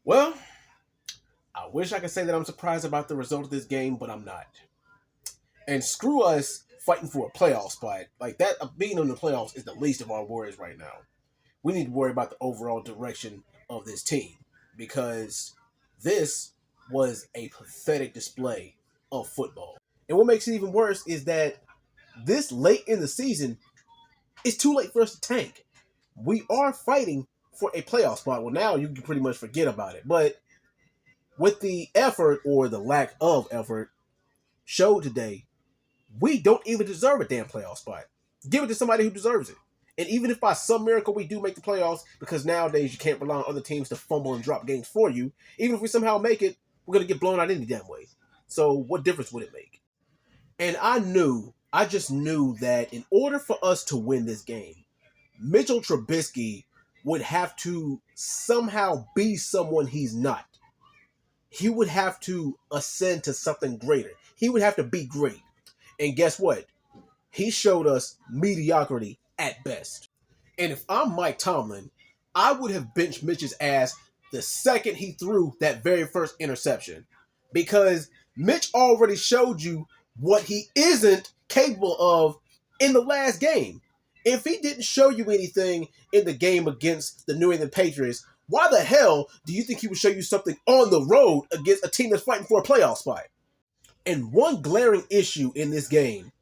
Well, I wish I could say that I'm surprised about the result of this game, but I'm not. And screw us fighting for a playoff spot. Like that, being in the playoffs is the least of our worries right now. We need to worry about the overall direction of this team because this was a pathetic display of football. And what makes it even worse is that this late in the season, it's too late for us to tank. We are fighting for a playoff spot. Well, now you can pretty much forget about it. But with the effort or the lack of effort showed today, we don't even deserve a damn playoff spot. Give it to somebody who deserves it. And even if by some miracle we do make the playoffs, because nowadays you can't rely on other teams to fumble and drop games for you, even if we somehow make it, we're going to get blown out any damn way. So what difference would it make? And I just knew that in order for us to win this game, Mitchell Trubisky would have to somehow be someone he's not. He would have to ascend to something greater. He would have to be great. And guess what? He showed us mediocrity at best. And if I'm Mike Tomlin, I would have benched Mitch's ass the second he threw that very first interception. Because Mitch already showed you what he isn't capable of in the last game. If he didn't show you anything in the game against the New England Patriots, why the hell do you think he would show you something on the road against a team that's fighting for a playoff spot? And one glaring issue in this game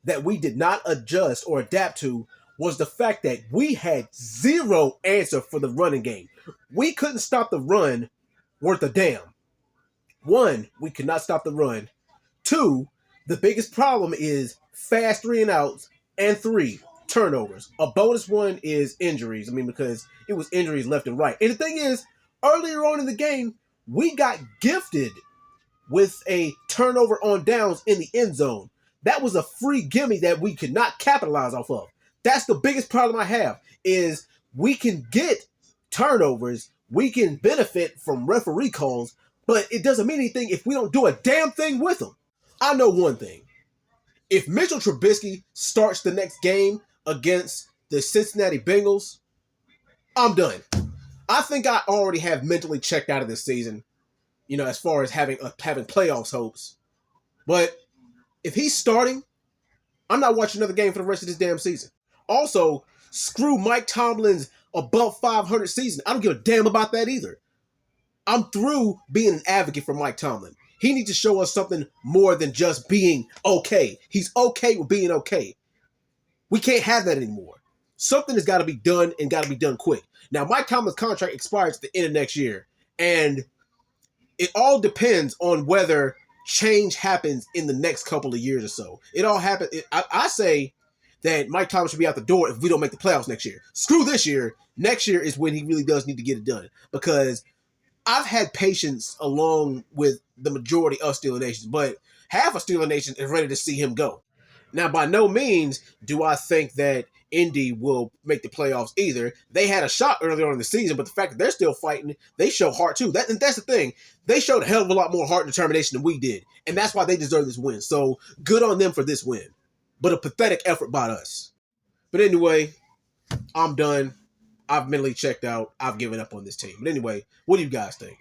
that we did not adjust or adapt to was the fact that we had zero answer for the running game. We couldn't stop the run worth a damn. One, we could not stop the run. Two, the biggest problem is fast 3-and-outs. And three, turnovers. A bonus one is injuries. Because it was injuries left and right. And the thing is, earlier on in the game, we got gifted with a turnover on downs in the end zone. That was a free gimme that we could not capitalize off of. That's the biggest problem I have, is we can get turnovers, we can benefit from referee calls, but it doesn't mean anything if we don't do a damn thing with them. I know one thing. If Mitchell Trubisky starts the next game against the Cincinnati Bengals, I'm done. I think I already have mentally checked out of this season, as far as having playoffs hopes. But if he's starting, I'm not watching another game for the rest of this damn season. Also, screw Mike Tomlin's above 500 season. I don't give a damn about that either. I'm through being an advocate for Mike Tomlin. He needs to show us something more than just being okay. He's okay with being okay. We can't have that anymore. Something has got to be done and got to be done quick. Now, Mike Tomlin's contract expires at the end of next year, and it all depends on whether change happens in the next couple of years or so. It all happens. I say that Mike Tomlin should be out the door if we don't make the playoffs next year. Screw this year. Next year is when he really does need to get it done, because I've had patience along with the majority of Steeler Nation, but half of Steeler Nation is ready to see him go. Now, by no means do I think that Indy will make the playoffs either. They had a shot earlier on in the season, but the fact that they're still fighting, they show heart too. That's the thing. They showed a hell of a lot more heart and determination than we did, and that's why they deserve this win. So good on them for this win, but a pathetic effort by us. But anyway, I'm done. I've mentally checked out. I've given up on this team. But anyway, what do you guys think?